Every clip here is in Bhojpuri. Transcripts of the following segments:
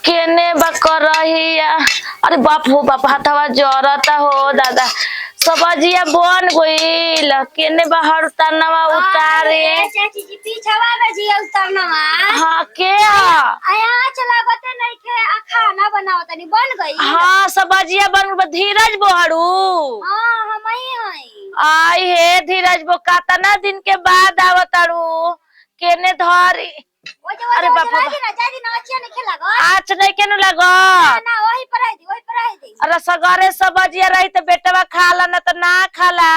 केने बा करहिया। अरे बाप हो बाप हाथवा जरता हो दादा। सब्जिया बन गइल केने बाहर तनवा उतारे। चाची जी पीछवा में जी उतरनवा। हाँ के आया चला बते नहीं के खाना बनाओ तनी बन गई। हाँ सब्जिया बन धीरज बोहरू। हां हम ही हई। आई हे धीरज बो कातना दिन के बाद आवतारू केने धरी। अरे बाप रे चाची ना अच्छा नहीं खेला गो। आज नहीं केनु लगो ना वही पर आई दी। अरे सगरे सब्जिया रही तो बेटवा खाला ना तो ना खाला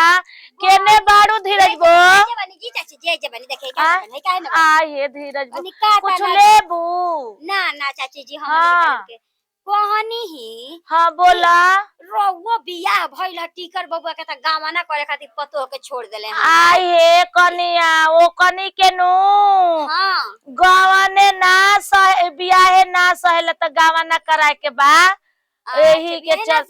केने बाड़ू धीरज बो। जे बनी जी चाची जे बनी देखे का बनी काहे ना। आई हे धीरज बो कुछ लेबू ना चाची जी हम निकाल के कहनी ही। हाँ बोला रोवो बियाह भइल टीकर बबुआ के त गावना करे खातिर पतो के छोड़ देले हम। आई हे कनिया ओ कनी के नु हां गावने ना सह बियाहे ना सहेला त गावना कराए के बा एही के चल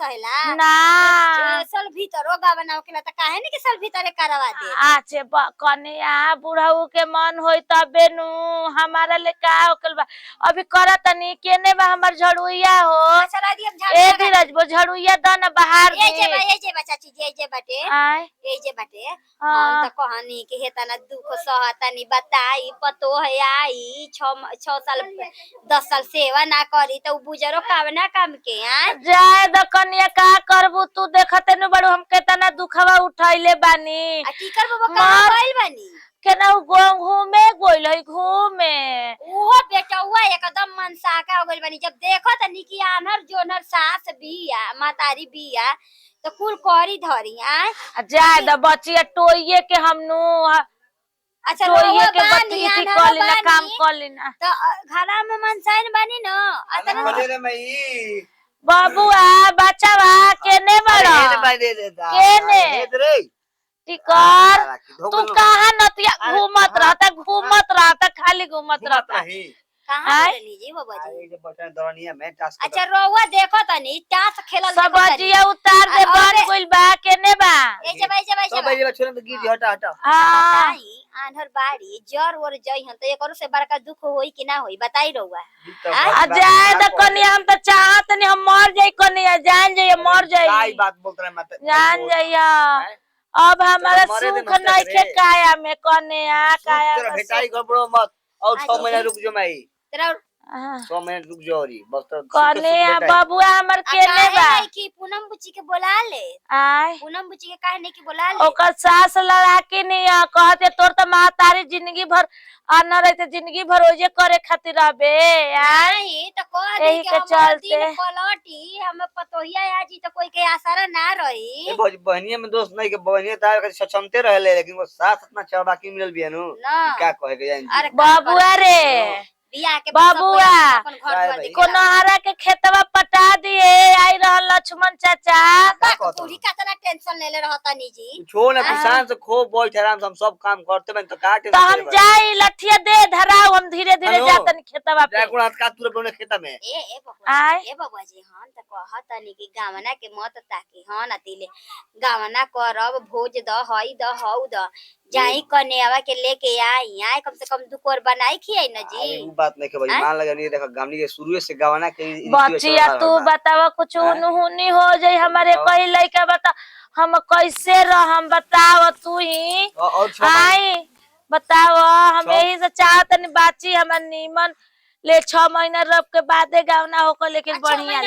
ना सल भीतर ओ गावना के त काहे नहीं के सल भीतर करवा दे। आछे कनिया बुढ़ऊ के मन होई तबे नु हमारा ले का होकल बा अभी करत नहीं केने बा हमर झड़ुइया हो। चला दी हम झाड़ू ए धीरज बो झड़ुइया द ना बाहर ये जे बा चाची जे बाटे आय ये जे बाटे हम त कहनी के हेतना दुख सहतनी बताई पतो है आई 6 साल 10 साल सेवा ना करी त बुजरो कावना काम के जाए द कनिया का करबू तू देखते न बड़ू हम केतना दुखवा उठैले बानी आ टीकर बाबा कहां गइल बानी केना घूमे गोइल है घूमे ओहो बेटा हुआ एकदम मनसा का हो गइल बानी जब देखो त निकी आनर जोनर सास बिया मातारी बिया तो कुल करी धरी जाए द बचिया टोइए के हमनु अच्छा टोइए के बत्ती थी कॉल ना काम कॉल ना तो घरा में मनसाइन बानी न अतन रे मई बाबूआ बच्चावा केने बड़ा केने टिकर तू कहां नतिया घूमत रहता खाली घूमत रहता कहां रहनी जी बाबा जी ये बटन दरनिया में टास्क अच्छा रोवा देखो तनी टास खेलल सब्जिया उतार दे बन गइल बा केने बा ए जे भाई सब ये छोड़ के गिर हटा हां आन्हर बाड़ी जर और जई हन त एकरो से बड़का दुख होई कि ना होई बताई रहुआ आ जाए द कनिया हम त चाहत नहीं हम मर जाई कनिया जान जाई मर जाई काय बात बोल रहा है मत जान जाइया अब हमारा सुख नहीं खे काया में कनिया काया तेरा भेटाई गबड़ो मत और 6 महीना रुक जो मई तेरा 6 महीना रुक जो औरी बस तो कनिया बाबूआ हमर केने बा कि पूनम बुच्ची के बुला ले आय पूनम बुच्ची के काहे नहीं कि बुला ले ओकर सास लड़ा के नहीं कहते तोर त महतारी जिंदगी भर आना रहते जिंदगी भर ओजे करे खातिर रहबे नहीं तो कह दे एही कि के हम चलते पलटी हम पतोहिया आजी तो कोई के आसरा ना रही बहनिया में दोस्त नहीं के बहनिया तार सक्षमते रहले लेकिन वो साथ इतना चाबाकी मिलल बियानु क्या कहे के जान बाबूआ रे बियाह के बाबूआ को कोनहरा के खेतवा पटा दिए आई रहल लक्ष्मण चाचा तोरी कातना टेंशन लेले रहता नी जी छोड़ ना किसान से खूब बैठ आराम से हम सब काम करते में तो काटे तो हम जाई लठिया दे धराओ हम धीरे धीरे जातन खेतवा पे जाकुड़ा का तुरे बने खेता में ए बबुआ जी हन त कहत नी कि गावना के मत ताकी हन अतिले गावना करब भोज द हई द हौ द जाई कन्यावा के लेके आई कम से कम दुकोर बनाई खियाई न जी अरे वो बात नहीं के भाई मान लगा नहीं देखा गामनी के शुरू से गवाना के बचिया तू बतावा कुछ उनहुनी हो जाई हमारे कई लइका बता हम कैसे रहम बताव तू ही आई बताव हम यही से चाहत नहीं बाची हमर नीमन ले 6 महीना रब के बादे गावना होकर लेकिन बढ़िया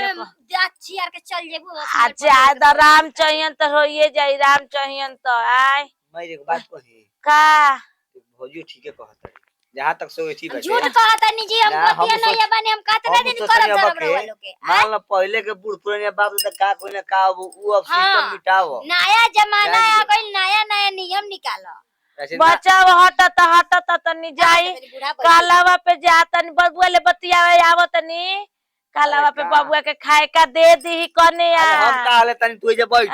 अच्छी यार के चल जेबू अच्छा राम चाहिए तो होइए जाई राम चाहिए तो आय मैं एक बात कही का भौजी ठीक है कहत है जहां तक से ठीक है झूठ कहता नहीं जी हम बतिया नहीं है बने हम कातना दिन करब जरब वालों के मान लो पहले के बूढ़ पुराने बाप दादा का कोई ना का वो अब सिस्टम मिटाओ नया जमाना आ गइल नया नियम निकालो बचाव हटत तनी जाई कालावा पे जातन बबुआ ले बतियावे आवत नी कालावा पे बबुआ के खाए का दे दी कने हम का ले तनी तू जे बैठ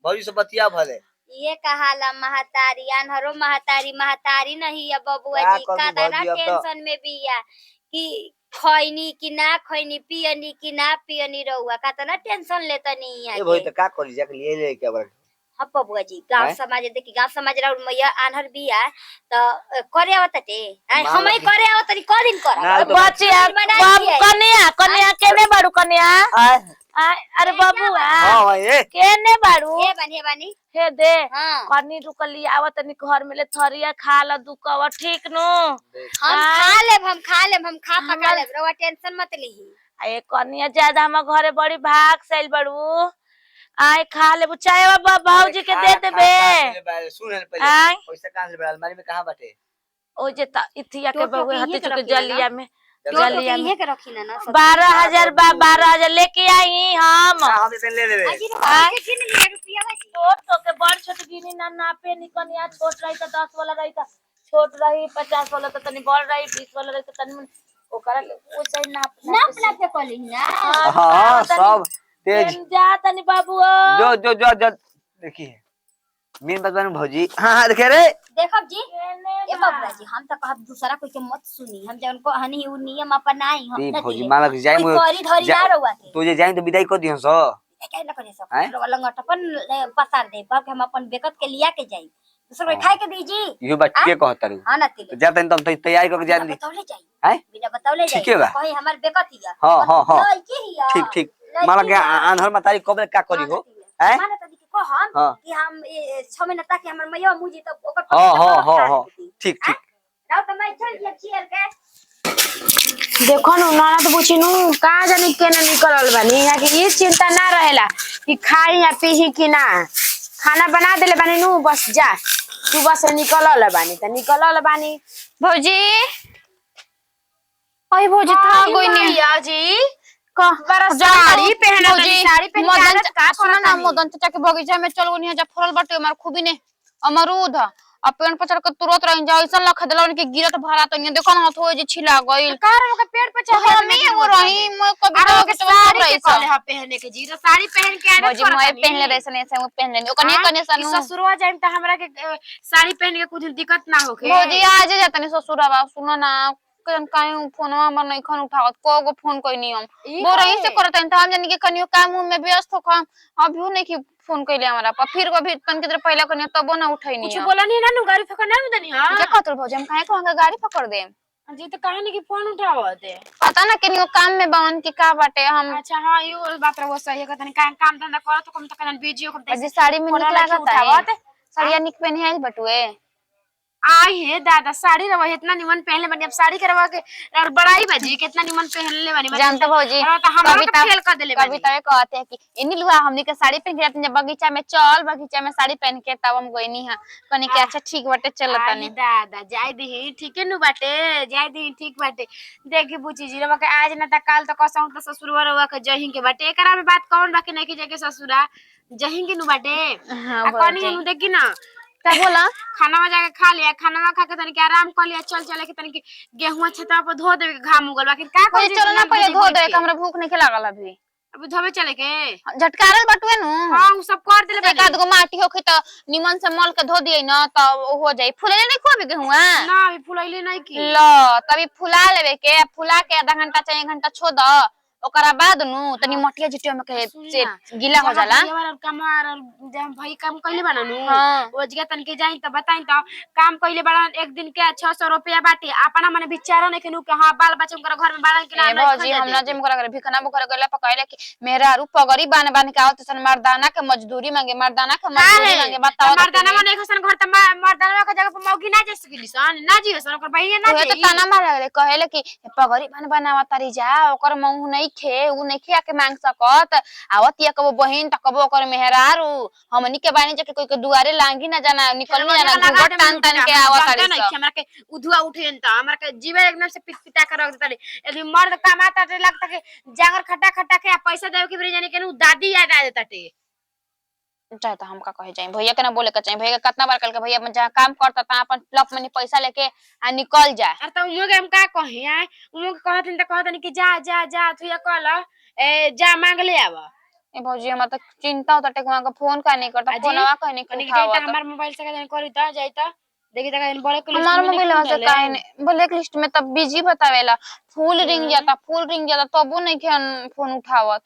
भौजी से बतिया भले ये कहाला महतारी अनहरो महतारी नहीं है बबुआ जी का तना टेंशन में बिया कि खैनी कि ना खैनी पियनी कि ना पियनी रहुआ का तना टेंशन लेतनी है ए भाई त का करी जा ले ले के बरा हाँ बबुआ जी गांव समाज देखी गांव समाज राउर मैया आनहर बिया तो करे आवत टे हम ही करे आवत नी क दिन कर बचिया बाबू कन्या अरे बबुआ हां भाई केने बाड़ू हे बनी हे दे हां कनी रुकली आवत तनी घर में ले थरिया खा ल दुकवा ठीक नो हम खा पका लेब रवा टेंशन मत लीही ए कनिया ज्यादा हम घरे बड़ी भाग सैल बड़ू आय खा ले चाय बाबा भौजी के दे देबे सुन पहले पैसा कहां से अलमारी में कहां बाटे ओ जे इथिया के बउए हते चुके जलिया में जलिया में के रखी ना 12,000 लेके आई हम से ले लेबे रुपया छोट के बड़ छोट गिनी ना नापे निकनिया छोट रही त 10 वाला रही त छोट रही 50 वाला त तनी बड़ रही 20 वाला रही त तनी ओकरा वो चाहि नाप के कली ना हां सब तेज जा तनी बाबू जो देखिए मीन बदन भौजी हां देखे रे देखब जी ए बाबा जी हम त कहब दूसरा कोई के मत सुनी हम जवन को हनी उ नियम अपनाई हम ना भौजी मालक जाई मु करी धरी ना रहुआ के तू जे जाई तो विदाई कर दियो सो के ना करे सब रवा लंगट अपन पसार दे बाप हम अपन बेकत के लिया के जाई दूसरा कोई खाए के दीजी यो बात के कहत रू हां ना तिले जा तन तुम तैयारी करके जा दी बताओले जाई हैं बिना बताओले जाई कहीं हमर बेकत हिया हां ठीक मालक आंधर मतारी कब का करी हो हैं माने त को हम कि हम 6 महीना तक हमर मैया मुजी त ओकर हां ठीक राव त मैं चल दिया चेयर के देखो नु ननद बुचिनु कहाँ जानी केने निकलल बानी यहाँ की ये चिंता ना रहेला कि खाई या पीही कि ना खाना बना देले बानी नु बस जा सुबह से निकलल बानी त निकलल बानी भौजी ओए भौजी था कोई नहीं जी साड़ी पहन आदत का सुना ना मदन चाचा के बगीचा में चल गोनी जा फरल बाटे हमार खूबी ने अमरूद आ पेड़ पर चढ़ के तुरंत रह जा ऐसा लख देला उनके गिरत भरा तो देखो ना हो जे छिला गइल कार के पेड़ पे चढ़ हम ही वो रही मैं कभी तो के साड़ी के कहले ह पहने के जी तो साड़ी पहन के आने भौजी मैं पहन ले रहे ऐसे वो पहन लेनी ओकने कने सनु ससुरवा जाइम त हमरा के साड़ी पहन के कुछ दिक्कत ना होखे भौजी आज जातनी ससुरवा सुनो ना कन काहे फोनवा में नहीं खन उठावत को फोन कोई नहीं हम वो रही से करत त हम जानी के कनियो काम में व्यस्त हो हम अभी नहीं कि फोन कइले हमरा पर फिर कभी तन के पहला कनियो तबो ना उठैनी कुछ बोला नहीं ना गाड़ी पकड़ ना दनी हां जे खतर भौजी हम काहे कहंगा गाड़ी पकड़ दे जी तो काहे नहीं कि फोन उठावत है पता ना कनियो काम में बावन की का बाटे हम अच्छा हां यो बात रे वो सही है कतनी काम धंधा करत कम त कन बिजी हो जे साड़ी में निक लागत है साड़िया निक पहनी है बटुए आई है दादा साड़ी रवा इतना निमन पहनले बनी अब साड़ी के रवा के और बड़ाई बाजी कितना निमन पहनले बनी जानते भौजी कविता फेल कर देले बनी कविता कहते हैं कि इन्हीं लुआ हमनी के साड़ी पहन के जब बगीचा में चल बगीचा में साड़ी पहन के तब हम गइनी है कनी के अच्छा ठीक बाटे चलता नहीं दादा जाय दी ठीक है नु बाटे जाय दी ठीक बाटे देखी बुची जी रवा के आज ना त काल त कसौ त ससुरवा रवा के जहिं के बाटे एकरा में बात कौन बाकी नहीं की जके ससुरा जहिं के नु बाटे आ कनी नु देखी ना क्या बोला खाना में जाके खा लिया खाना खा के तनी के आराम कर लिया चल चले के तनी के गेहूं छता पर धो देवे के घाम उगल बाकी का कोई चलो ना पहले धो दे हमरा भूख नहीं लागल अभी अभी धोबे चले के झटकारल बटुए नु हां उ सब कर देले एक आध गो माटी होखे त निमन से मल के धो दिए न त हो जाई फुले नहीं खोबे गेहूं ना अभी फुलैले नहीं की ल तभी फुला लेवे के फुला के आधा घंटा चाहे 1 घंटा छोड़ द ओकरा बाद नु तनी मटिया जिटिया में के से गीला हो जाला कमार जब भाई काम कइले बना नु ओ जगह तन के जाई त बताई त काम कइले बड़ा एक दिन के 600 रुपया बाटे अपना माने विचार नहीं केनु के हां बाल बच्चों के घर में बालन के ना भौजी हम ना जिम करा भिखना बुखरा गला पकाइले कि मेरा रू पगड़ी बान के आवत सन मर्दाना के मजदूरी मांगे मर्दाना के मजदूरी मांगे बताओ मर्दाना माने खसन घर त मर्दाना के जगह पर मौगी ना जा सकेली सन ना जी सन ओकर बहिए ना जी तो ताना मारे कहेले कि पगड़ी बनावा तारी जा ओकर मुंह नहीं खे उ नहीं खे के मांग सकत आवतिया कबो बहिन त कबो ओकर मेहरारू हमनी के बानी जके कोई के दुआरे लांगी ना जाना निकल नहीं जाना घुघट तान तान के आवत तारी सब हमरा के उधुआ उठेन त हमरा के जीवे एकदम से पिटपिटा के रख देताली यदि मर्द कमाता ते लगता के जांगर खटा खटा के पैसा देवे के जाने के दादी याद आ देताटे चाहे तो हम का कहे जाए भैया के ना बोले के चाहिए भैया कितना बार कल के भैया जहां काम करता ता अपन लप में पैसा लेके आ निकल जाए अरे तो उमो के हम का कहे आए उमो के कहत त कहत कि जा जा जा तू ये कहल ए जा मांग ले आवा ए भौजी हमरा तो चिंता होता टेकवा का फोन का नहीं करता फोनवा का नहीं करता जाई त हमर मोबाइल से का करी त जाई त देखि त बड़े के लिस्ट हमार मोबाइल से काहे नहीं ब्लैक लिस्ट में तब बिजी बतावेला फुल रिंग जाता तबो नहीं के फोन उठावत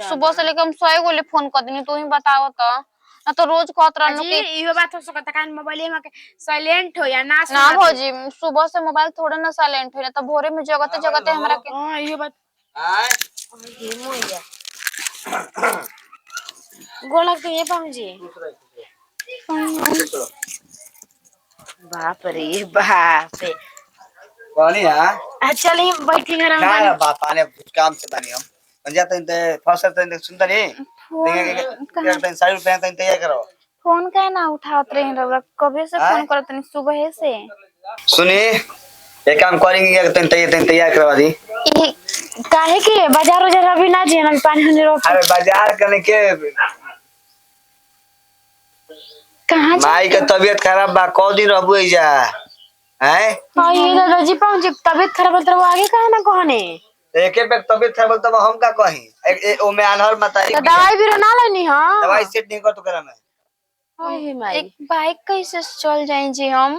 सुबह से लेके हम 100 गोले फोन कर देनी तू ही बताओ त ना तो रोज कहत रहनु कि इहो बात हो सकता कान मोबाइल में साइलेंट हो या ना ना भौजी सुबह से मोबाइल थोड़ा ना साइलेंट हो ना तो भोरे में जगते जगते हमरा के हां इहो बात हां ये मोया गोला के ये पहुंची। बाप रे बाप रे। कौनी है चलिए बैठी घर ना बापा ने काम से बनी हम पंजाब तन फसल तन सुनता नहीं देंगे साड़ी रुपए तन तैयार करो। फोन का ना उठावत रहे रउरा कबे से फोन करत नहीं सुबह से। सुनी एक काम करेंगे तन तैयार करवा दी। काहे के बाजार उजार अभी ना जे हम पानी होने रोक। अरे बाजार करने के कहां माई का तबीयत खराब बा कौ दिन रहबू जा हैं। हां ये रजी पहुंच तबीयत खराब तो आगे कहां ना कहने एक एक तबीयत खराब तो हम का कहीं ओ में अनहर मतारी तो दवाई भी ना लेनी हां दवाई सेट नहीं कर तो करा मैं। एक बाइक कैसे चल जाए जी हम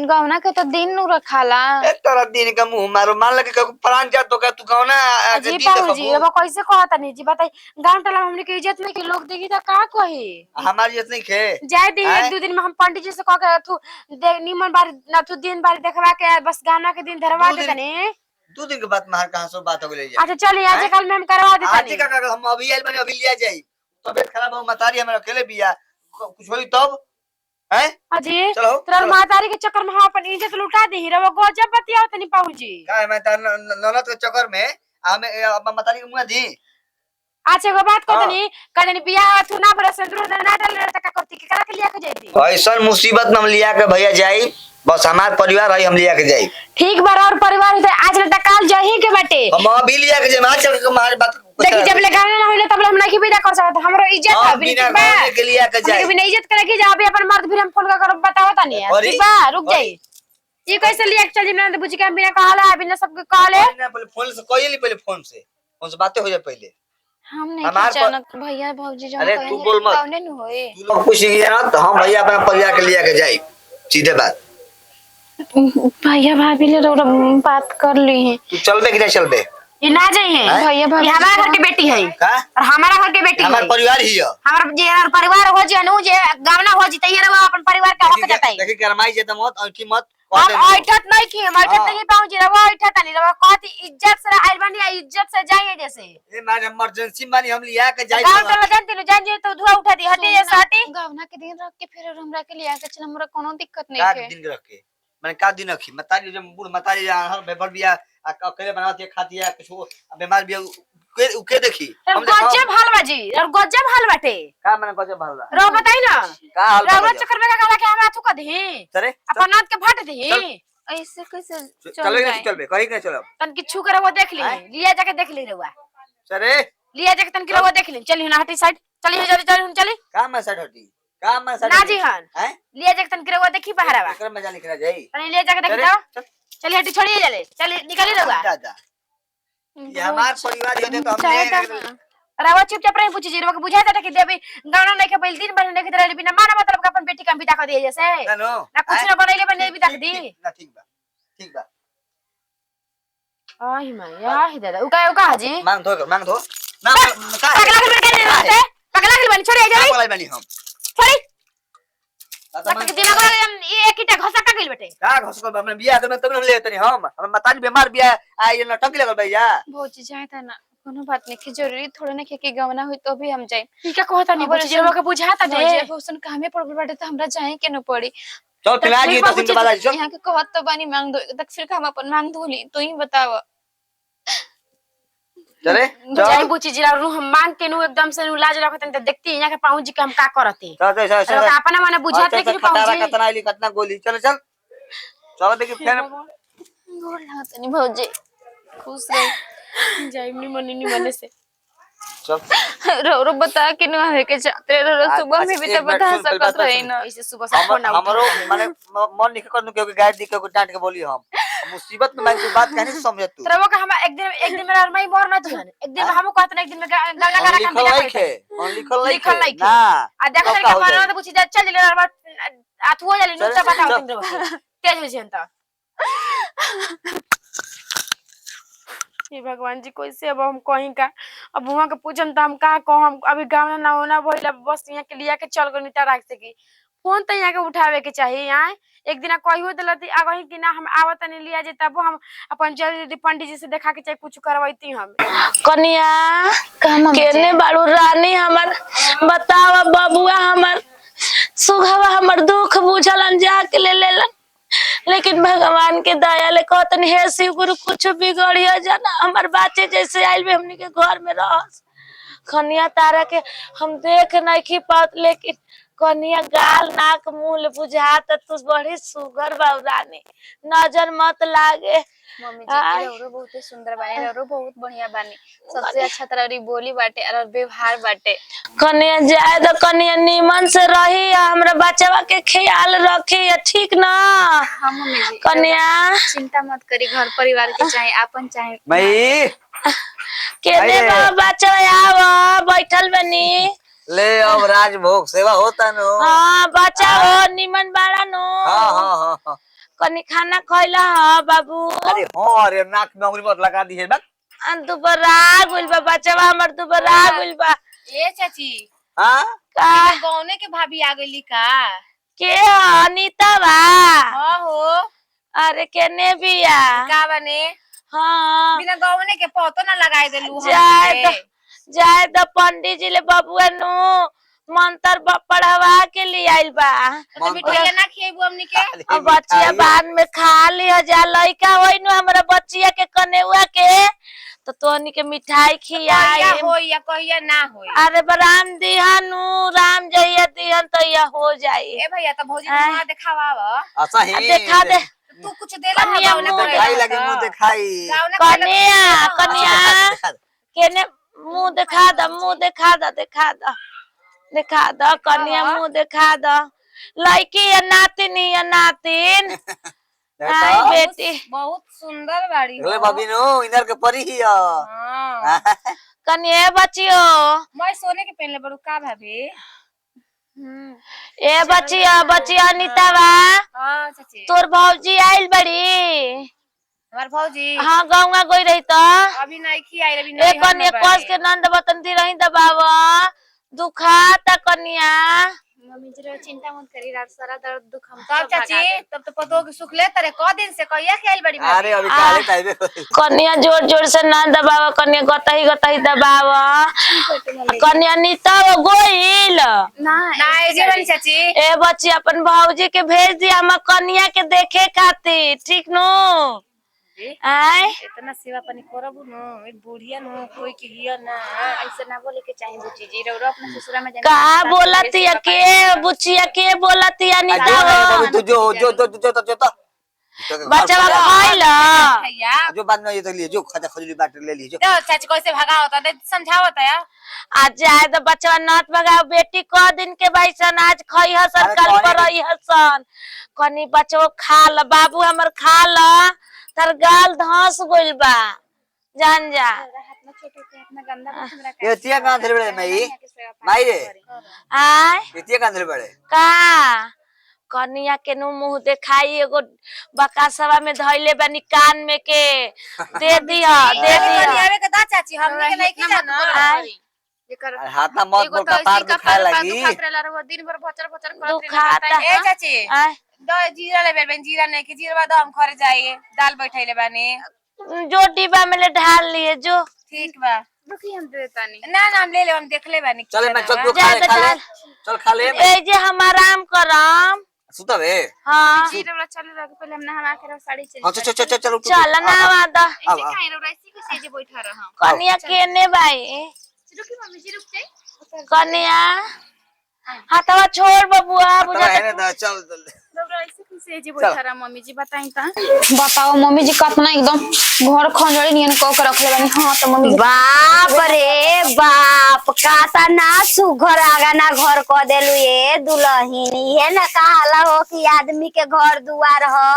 गौना के तो दिन नु रखाला। एक तरह दिन का मुंह मारो मान लगे प्राण जा तो का तू गौना जी बाबूजी अब कैसे कहता नहीं जी बताई गांव टला हमने के इज्जत में के लोग देखी त का कही हमारी इज्जत नहीं खे जाय दी एक दो दिन में हम पंडित जी से कह के तू निमन बार ना तू दिन बार देखवा के बस गाना के दिन धरवा दे तनी 2 दिन के बाद मार कहां से बात हो गई। अच्छा चलिए आज कल में हम करवा दे आज का हम अभी आइल बने अभी लिया जाई तबीयत खराब हो मतारी हमरा अकेले बिया कुछ होई तब हैं। अजी तेरा मातारी के चक्कर में हम अपन इज्जत लुटा दी रे वो गजब बतियाओ तनी पाऊजी का मैं ननद के चक्कर में हमें मतारी के मुंह दी। अच्छा एगो बात कहतनी कदनी बियाह तू ना बरस सिंदूर ना डाल रे त का करती के करा के लिया के जाईती ऐसा मुसीबत में हम लिया के भैया जाई बस हमार परिवार है हम लिया के जाई ठीक बार और परिवार से आज न काल जही के बाटे हम अभी लिया के जाई चल के हमारी बात देखी जब ले गाना ना होले तब हम नहीं विदा कर सकत हमरो इज्जत है बिना गाने के लिया के जाई बिना इज्जत करे के जा अभी अपन मर्द फिर हम फोन कर बताओ तनी ठीक बा रुक जाई ये कैसे लिया के चल जी मैं बुझी के बिना कहला बिना सब कहले ना पहले फोन से कहिए पहले फोन से बातें हो जाए पहले हम नहीं जानत भैया भौजी जब अरे तू बोल मत कौने नु होए तू लोग कुछ नहीं जानत तो हम भैया अपना परिवार के लिया के जाई सीधे बात भैया भाभी ले बात कर ली है तू चलबे कि नहीं चलबे ये ना जाई है भैया भाभी हमारा घर के बेटी है का और हमारा घर के बेटी है हमारा परिवार ही है हमारा जे परिवार हो जे नु जे गावना हो जी तैयार रहो अपन परिवार का हक जताई देखी गरमाई जे त मत अंठी मत हम ऐठत नहीं की हम ऐठत नहीं पाऊं जी रहो ऐठत नहीं रहो कहती इज्जत से आइल बनी इज्जत से जाइए जैसे ए मारे इमरजेंसी मानी हम लिया के जाई गांव टला जानती नु जान जे तो धुआ उठा दी हटे जैसे हटी गवना के दिन रख के फिर हमरा के लिया के चल हमरा कोनो दिक्कत नहीं का है दिन रख के माने का दिन रखी मतारी जब बूढ़ मतारी हर बेबर बिया अकेले बनाती खाती है कुछ बीमार बिया उके देखी हम गजब हाल बाजी और गजब हाल बाटे का माने गजब हाल बा रो बताई ना का हाल बा रवा चक्कर में का कहला के हमरा तू क दी अरे अपन नाथ के फट दी ऐसे कैसे चलो नहीं चलबे कहीं नहीं चलब तन की छू कर वो देख ली लिया जाके देख ली रवा अरे लिया जाके तन की रवा देख ली चली ना हटी साइड चली जल्दी चली चली का मैं साइड हटी का मैं साइड ना जी हां हैं लिया जाके तन की रवा देखी बहरावा एकर मजा निकल जाई तनी लिया जाके देख जाओ चली हटी छोड़िए चले चली निकली रवा दादा ये हमार परिवार है तो हमने रवा चुपचाप रही पूछी जी रवा के बुझाता था कि देबी गाना नहीं के पहले दिन बन नहीं के बिना माना मतलब का अपन बेटी का बिता कर दिए जैसे ना कुछ ना बनैले बने बिता कर दी ना ठीक बा आई माया ही दादा उका हाजी मांग धो ना का पगला के बेटे नहीं रहते पगला के बन छोड़ी जा पगला बनी हम छोड़ी तब तक दिमाग में ये एकटा घसा का गेल बेटे का घसको हमने बियाह करने तब ले तनी हम मतारी बीमार बियाह आ ये नटंकी लगल भैया भौजी जाए था ना कोनो बात नहीं की जरूरी थोड़े ना के गवना हुई तो भी हम जाए ठीक है कहता नहीं बुझी जेवा के बुझाता दे भौजी भौसन कामे पड़ बाटे तो हमरा जाए के न पड़ी चल फिलहाल ये 10 दिन के बाद आ चल यहां के कहत तो बानी मांग दो तक फिर हम अपन मांग धोली तू ही बताव चले जाई बुची जिरा रू हम मांग के नु एकदम से नु लाज रखत त देखती यहां के पाऊं जी के हम का करते चल अपना माने बुझाते कि पाऊं जी कितना आइली कितना गोली चल चल देखी फिर गोड़ लागत नहीं भौजी खुश रह जाई नि मने से चल रो बता के न है के जाते रो सुबह में भी तो बता सकत रहे ना ऐसे सुबह से फोन हमरो माने मन निक कर के गाइड दी के डांट के बोली हम मुसीबत में मैं बात कहने से समझ तू तरवा का हम एक दिन मेरा अरमाई मोर ना थन एक दिन हम कहत ना एक दिन में गाना गाना काम बिना लिखल नहीं ना आ देख कर के मारना तो पूछी चल ले अरमा आथुओ जले नु त बताओ तुम रो तेज हो जंता हे भगवान जी कैसे अब हम कहीं का अब वहां के पूछम त हम का कह हम अभी गाँव ना होना भइला बस यहां के लिया के चल गनी त राख सकी फोन तो यहाँ के उठावे के चाहिए। यहाँ एक दिन कहियो दिलती आगही कि ना हम आवत नहीं लिया जे तब हम अपन जल्दी पंडित जी से देखा के चाहे कुछ करवाती हम। कनिया केने बाड़ू रानी हमर बतावा बबुआ हमर सुघवा हमर दुख बुझलन जाके ले लेलन, लेकिन भगवान के दया ले कहतन हे शिव गुरु कुछ बिगड़िया जाना हमर बाचे जैसे आइल भी हमनी के घर में रहस। कनिया तारा के हम देख नहीं पात, लेकिन कनिया गाल नाक मुंह बुझात तू बड़ी सुगर बाऊ रानी, नजर मत लागे। मम्मी जी रौरो बहुत सुंदर बानी, रौरो बहुत बढ़िया बानी, सबसे अच्छा तरह बोली बाटे और व्यवहार बाटे। कनिया जाए तो कनिया नीमन से रही, हमरा बच्चा के ख्याल रखी, ठीक ना? हाँ मम्मी जी कनिया चिंता मत करी, घर परिवार के चाहे अपन चाहे मई केने बच्चा आव बैठल बनी ले अब राजभोग सेवा होता नो। हाँ बच्चा हो निमन बाड़ा नो। हाँ हाँ हाँ हाँ कनी खाना खइला ह बाबू? अरे हाँ अरे नाक में उंगली मत लगा दी है बक। दुबरा गुल बा बच्चा हमर दुबरा गुल बा। ए चाची हाँ का गौने के भाभी आ गईली का? के अनीता बा? हाँ हो अरे केने बिया? का बने हाँ बिना गौने के पौतो ना लगाए देलू जाए तो पंडित जी ले बबुआ नु मंत्र पढ़वा के लिए आइल बा। तो बिटिया ना खिएबू हमनी के? अब बच्चिया बाद में खा लिया जा, लइका होई नु हमरा बच्चिया के कनेउआ के तो तोहनी के मिठाई खियाई होई या कहिया ना होई। अरे राम दिहनु राम जइया दिहन तो या हो जाई। ए भैया तो भौजी मुंह दिखावा अच्छा ही देखा दे तू कुछ देला कनिया ना मुंह दिखाई लगे मुंह दिखाई। कनिया कनिया केने मुंह दिखा द, मुंह दिखा द, दिखा द, दिखा द कनिया मुंह दिखा द। लड़की या नातिन या नातिन आई बेटी बहुत सुंदर बाड़ी ले भाभी नो इधर के परी ही है। हां कनिया बच्चियो मैं सोने के पहनले बड़ू का भाभी? ए बच्चिया बच्चिया अनीता बा? हां चाची तोर भौजी आइल बड़ी? हमार भौजी हाँ गौवा गई रही तो अभी नहीं खियाई अभी ए कनिया कस के नंद बतन थी रही दबावा दुखाता कनिया। मम्मी जी चिंता मत करी, रात सारा दर्द दुख हम तब चाची तब तो पतो के सुख ले तरे क दिन से कहिया खियाई बड़ी भाभी? अरे अभी काले टाइम कनिया जोर जोर से ना दबावा, कनिया गतही गतही दबावा। कनिया नीता गोइल ना ना जीवन चाची ए बच्ची अपन भौजी के भेज दिया हम कनिया के देखे खातिर, ठीक नो? आय इतना सेवा पानी करबू नो एक बुढ़िया नो कोई के हिया ना ऐसे ना बोले के चाहिए बुच्ची जी, रौरो अपने ससुरा में का बोलती है के बुचिया के बोलती है नीता तू जो जो जो जो जो तो बच्चा खाइला भैया जो बाद में ये तो लिए जो खजा खजूरी बाट ले लीजिए। तो चाची कैसे भगा होता दे समझावत है आज जाए तो बच्चा नत भगाओ बेटी क दिन के भाईसन आज खई हसन कल पर रही हसन कनी बच्चो खा ल बाबू हमर खा ल तर गाल धंस गइल बा जान जा। हाथ में छोटे के अपना गंदा मत हमरा का ये तिया कांधरे बड़े माई रे आय ये तिया कांधरे बड़े का कनिया के नु मुंह देखाई एगो बकासवा में धइले बानी कान में के दे दिया आवे के दा चाची हमनी के नहीं की जाना एकर हाथ ना मत बोल कपार दुखाए लगी दिन भर भचर भचर करत दुखाता ए चाची आय दो जीरा ले बेन जीरा नहीं कि जीरा दो हम खरे जाए दाल बैठाइले बानी जो डिब्बा में ले ढाल लिए जो ठीक बा रुकी हम देता नहीं ना ना हम ले ले हम देख ले बानी चल मैं चल जा खा ले चल खा ले ए जे हम आराम करम सुता बे हां जी रौरा चले रह पहले हम नहा के रह साड़ी चल चल चल चल चल चल ना वादा ऐसे काहे रौरा इसी को सेजे बैठा रहा कनिया केने भाई रुकी मम्मी जी रुक जाए कनिया हाथवा छोड़ बबुआ बुझा चल रौरा ऐसे कैसे जे बैठा रहा मम्मी जी बताई ता बताओ मम्मी जी कितना एकदम घर खंजड़ी नियन को के रखले बानी। हां तो मम्मी बाप रे बाप काता ना सुघर आगा ना घर क देलु ये दुल्हन ये ना कहाला हो कि आदमी के घर दुआर हो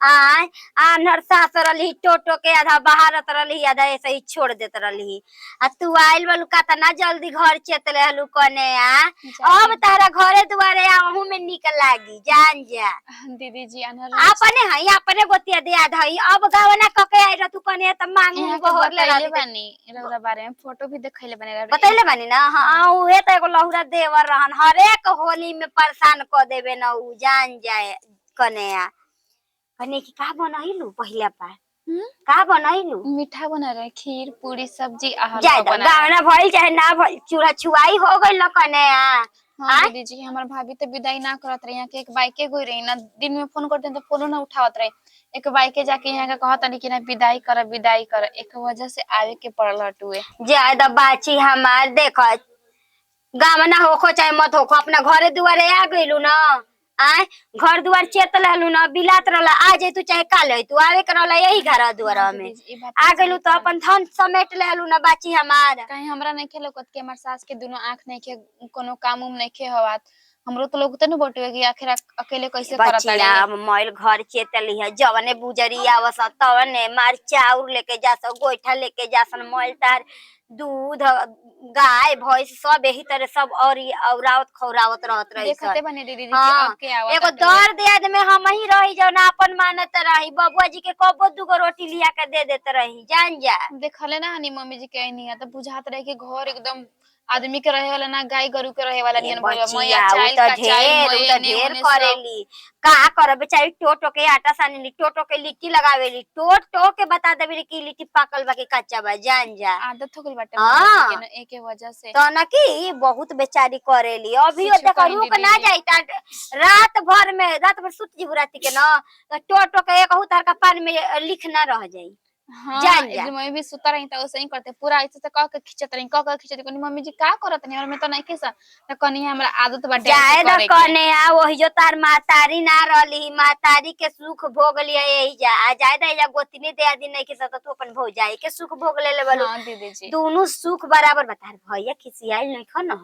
आय आनर सास रही टोटो के आधा बाहरत रही आधा ऐसे ही छोड़ देत रही आ तू आइल बलू कतना जल्दी घर चेतले हलू कने अब तारा घरे दुआरे आहू में निक लागी जान जा दीदी जी अनहर अपने हई अपने गोतिया दे आधई अब गावना कके आई रह तू कने त मांगू बहर ले बतैले बानी एकरा बारे में फोटो भी देखैले बने बतैले बानी ना हां उहे त एगो लहुरा देवर रहन हर एक होली में परेशान क देबे न उ जान जाए कने कने की का बनैलू पहिला पार का बनैलू मीठा बना रहे खीर पूरी सब्जी जाय गावना भइल चाहे ना भइल चूल्हा छुआई हो गइल न कने हाँ दीदी जी हमार भाभी तो विदाई ना करत रही यहाँ के एक बाइके गई रही ना दिन में फोन करते तो फोनो ना उठावत रही एक बाइके जाके यहाँ का कहत नहीं कि ना विदाई कर एक वजह से आवे के पड़ल हटुए ज्यादा बाची हमार देख गावना होखो चाहे मत होखो अपना घरे दुआरे आ गइलू ना आय घर दुआर चेत लहलू ना बिलात रहला आ जाए तू चाहे काल तू आवे करला यही घर दुआर में आ गइलू तो अपन धन समेट लहलू ना बाची हमार कहीं हमरा नहीं खेलो कत के हमार सास के दोनों आंख नहीं खे कोनो काम उम नहीं खे हवात हमरो तो लोग तो न बटुए कि आखिर अकेले कैसे करत बचिया मैल घर चेतली है जवने बुजरी आवस तवने मार चाउर लेके जास गोइठा लेके जासन मैल तार दूध गाय भैंस सब यही तरह सब और औरावत खौरावत रहत रही देखते बने दीदी जी हाँ, अब के आवत एगो दर दे में हम ही रही जो ना अपन मानत रही बबुआ जी के कबो दुगो रोटी लिया के दे देते रही जान जा देखले ना हनी मम्मी जी के नहीं है तो बुझात रहे कि घर एकदम आदमी के रहे वाला ना गाय गरु के रहे वाला नियन मैया ढेर करेली का कर बेचारी टोटो के आटा सानेली टोटो के लिट्टी लगावेली टो के बता देबी कि लिट्टी पाकल बा कि कच्चा बा जान जा आदत हो गइल बाटे हां एक के वजह से तो ना की बहुत बेचारी करेली अभी देख रुक ना जाई रात भर सुत जी राती के ना तो टोटो के एक तार का पान में लिख ना रह जाई हाँ एकदम मैं भी सुता रही था वैसे ही करते पूरा ऐसे से कह के खींचत रही कह के खींचत कनी मम्मी जी का करत नहीं और मैं तो नहीं खींचा त कनी हमरा आदत बाटे जाए द कने आ वही जो तार मातारी ना रहली मातारी के सुख भोग लिया यही जा आ जाए द या गोतनी दे दिन नहीं खींचा तू अपन भोग जाए के सुख भोग ले लेबल हां दीदी जी दोनों सुख बराबर बता भैया खिसियाई नहीं खन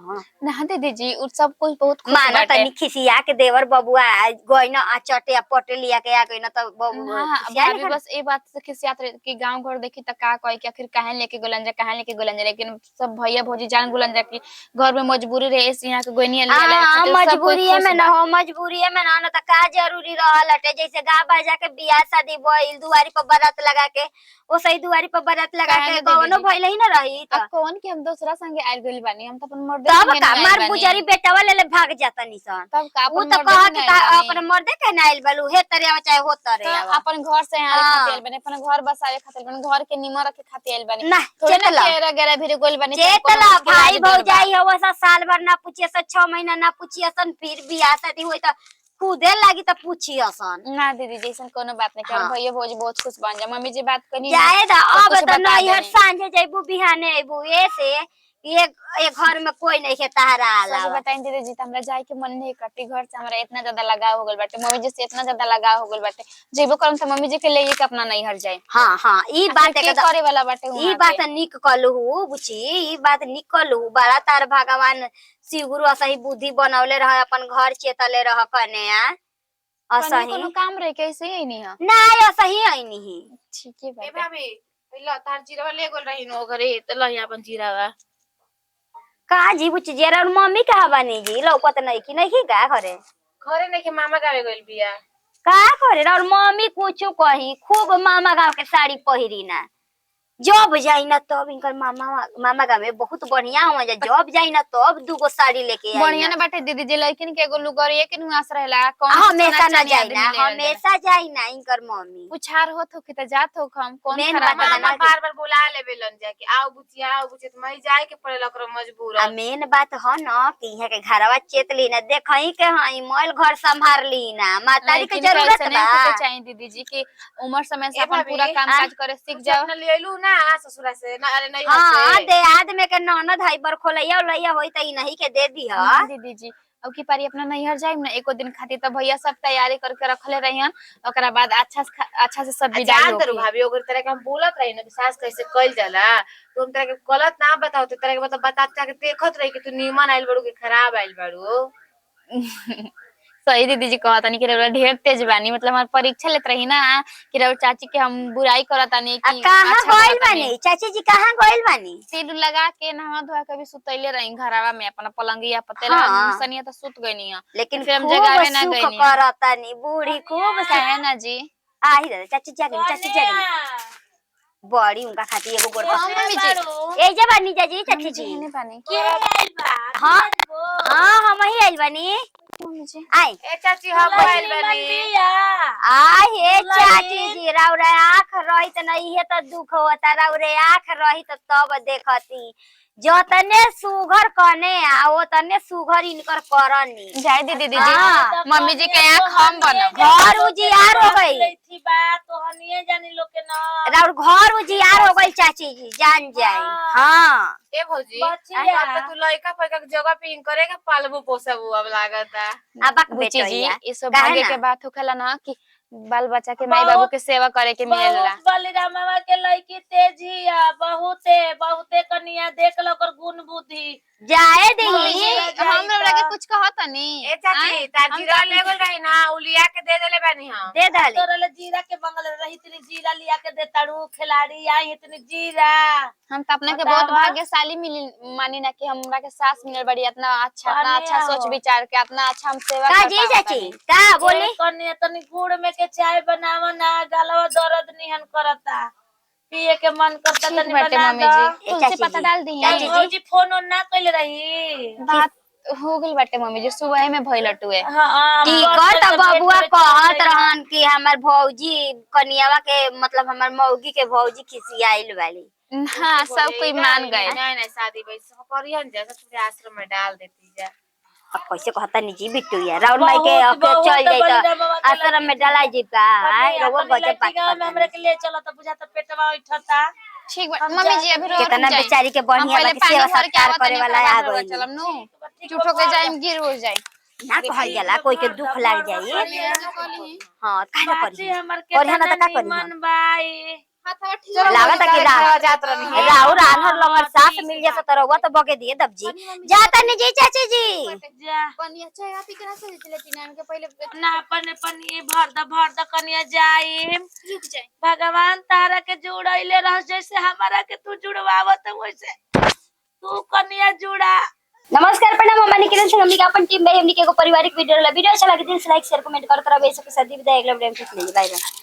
ना दीदी जी उ सब कुछ बहुत खुश माना तनी खिसिया के देवर बबुआ गइना आ चटे आ पटे लिया के आ गइना त बबुआ भाभी बस ए बात से खिसियात रहे गांव घर देखी त का कहे कि आखिर काहे लेके गोलंजा लेकिन सब भैया भौजी जान गोलंजा की घर में मजबूरी रहे इस यहाँ के गोनिया ले मजबूरी में ना हो मजबूरी में ना त का जरूरी रहल हटे जैसे गा बाजा के बियाह शादी भइल दुआरी पर बारात लगा के ओ सही दुआरी पर बारात लगा के गवनो भइल ही ना रही त कौन कि हम दूसरा संगे आइल गइल बानी हम त अपन मर्द तब का मार पुजारी बेटावा ले भाग जाता निसन तब का वो त कह कि अपन मर्दे के ना आइल बलू हे तरे चाहे हो तरे अपन घर से यहाँ खातिर बने अपन घर बसावे खातिर बने घर के निमर रखे खातिर आइल बने ना चेतला केरा गेरा भी गोल बने चेतला भाई भौजाई हो सा साल भर ना पूछिए सा 6 महीना ना पूछिए सन फिर बियाह शादी होई त खुदे लागी त पूछी असन ना दीदी जैसन कोनो बात नहीं कर भैया भौजी बहुत खुश बन जा मम्मी जी बात कनी जाए दा अब त नहीं हर सांझे जइबू बिहाने आइबू ऐसे एक घर में कोई नहीं के तहरा आला सच बताई दीदी जी हमरा जाए के मन नहीं करती घर से हमरा इतना ज्यादा लगाव हो गइल बाटे मम्मी जी से इतना ज्यादा लगाव हो गइल बाटे जेबो करम त मम्मी जी के लेके के अपना नहीं हर जाए हां ई बात के करे वाला बाटे ई बात निक कलहु बुची ई बात निक कलहु बड़ा तार भगवान शिवगुरु असही बुद्धि बनौले रह अपन घर चेतले रह कने असही कोनो काम रे कैसे ही नहीं है ना असही आईनी ही ठीक है ए भाभी पहिला तार जीरावा ले गोल रही नो घरे त ल यहाँ अपन जीरावा का जी बुची जेरा और मम्मी कहा बानी जी लौकत नहीं की का करे घरे नहीं के मामा गावे गइल बिया का करे और मम्मी कुछ कही खूब मामा गांव के साड़ी पहिरी ना जब जाई ना तब इनकर मामा गांव में बहुत बढ़िया हो जा जब जाई ना तब दूगो साड़ी लेके आई बढ़िया ना बाटे दीदी जी लेकिन के एगो लुगरिए के नुआस रहेला कौन हमेशा ना जाई ना हमेशा जाई ना इनकर मम्मी पुछार होत हो कि त जात हो हम कौन खराब मामा बार-बार बुला लेबे लन जा कि आओ बुचिया त मई जाए के पड़ेला ओकरा मजबूर आ मेन बात ह न कि इहां के घरवा चेतली ना देखई के हई मोल घर संभार ली ना मातारी के जरूरत बा चाहिए दीदी जी कि उम्र समय से अपन पूरा काम काज करे सीख जाओ न लेलू ना ससुरा से ना अरे नहीं हां दे आदमी के ननद हई बर खोलैया लैया होई त ई नहीं के दे दी ह दीदी जी अब की पारी अपना नैहर जाइम ना एको दिन खातिर त भैया सब तैयारी करके रखले रहियन ओकरा बाद अच्छा से सब विदाई हो गई भाभी ओकर तरह के हम बोलत रही ना सास कैसे कइल जाला तुम तरह के गलत ना बताओ तो तरह के मतलब बता के देखत रही कि तू नीमन आइल बड़ू के खराब आइल बड़ू सही दीदी जी कहता नहीं कि रउरा ढेर तेज बानी, मतलब हमार परीक्षा लेत रही ना कि रउरा चाची के हम बुराई करता नहीं कि कहाँ अच्छा गइल करतानी। बानी चाची जी, कहाँ गइल बानी? तेल लगा के नहा धोआ के भी सुतैले रही घरवा में अपना पलंगिया पतेला हाँ। सनिया तो सुत गईनी है, लेकिन फिर हम खूब जगावे ना सुख गईनी करतानी बूढ़ी, खूब सुख। है ना जी। आही दादा चाची जागनी, चाची जागनी बड़ी उनका खाती एगो गोड़ हाँ, मम्मी जी। ए जे बानी जाजी चाची जी। नहीं पानी हाँ हाँ हम ही आइल बानी। मम्मी जी। आई ए चाची हम आइल बानी। आई हे चाची जी, राउरे आँख रही त नहीं है तो दुख होता, राउरे आँख रही तो तब देखती। जो तने सुघर कने आओ तने सुघर इनकर करनी। जाए दीदी जी, हाँ। मम्मी जी के आँख हम बनब। घर उजियार हो गई, राउर घर उजियार हो गई चाची जी, जान जाए। हाँ ए भौजी अब तो तू लइका पैका के जगह पे इन करेगा पालबो पोसबो अब लागता। अब बुच्ची जी बेटो ये सौभाग्य काहे के ना? बात होखेला ना कि बाल बच्चा के माई बाबू के सेवा करे के मिलेला। बलिरामवा के लड़की तेजिया बहुते कनिया देख लो ओकर गुण बुद्धि। जाए दी हम रउरा के कुछ कहत नहीं। ए चाची तार जीरा ले गेल रही ना उलिया के दे देले बानी हम। दे दली तोरले जीरा के बंगल रही इतनी जीरा लिया के दे ताड़ू खिलाड़ी आई इतनी जीरा। हम तो अपने के बहुत भाग्यशाली मिली मानी ना कि हमरा के सास मिलल बड़ी इतना अच्छा सोच विचार के इतना अच्छा हम सेवा का कर जी चाची का बोली? कनिया तनी गुड़ में के चाय बनावा ना, गलवा दर्द निहन करता, पिए के मन करता तनी बाटे बना मम्मी दो। जी तुलसी पत्ता डाल दी चाची जी। भौजी फोन ना कइले रही। बात हो गई बाटे मम्मी जी सुबह में भइल टुए। हां टिकट बबुआ कहत रहन कि हमर भौजी कनियावा के मतलब हमर मौगी के भौजी खिसियाइल वाली। हाँ सब कोई मान गए। नहीं शादी वैसे करियन जैसे पूरे आश्रम में डाल देती जा। अब कैसे कहता नहीं जी बिट्टू यार, राहुल माई के चल जाई तो आश्रम में डाला जी का। आई रउवा गजब बात में हमरे के ले चलो त बुझा त पेटवा उठता। ठीक बा मम्मी जी अभी कितना बेचारी के बढ़िया पहले बाकी सेवा सत्कार करे वाला आ गई गई। चलम नु झूठो के जाइम गिर हो जाए ना कहल जाला कोई के दुख लाग जाई। हां काहे ना बाजी करी हमर के और ना त का करी मन बाई। लागत कि राउर आनहर लंगर सास मिल जाता त रउवा तो बगे दिए दबजी जाता नहीं जी चाची जी। जा पनिया चाय आती के ना से लेकिन इनके पहले ना पनी भर द कनिया जाई। रुक जाए भगवान तारा के जुड़ैले रह जैसे हमारा के तू जुड़वावत वैसे तू कनिया जुड़ा। नमस्कार प्रणाम, हम किरण से हमनी के अपन टीम भाई हमनी के एगो पारिवारिक वीडियो अच्छा लगे दिल से लाइक शेयर कमेंट करत रहे। ऐसे के साथ विदाई अगला वीडियो में फिर मिलेंगे। Bye by.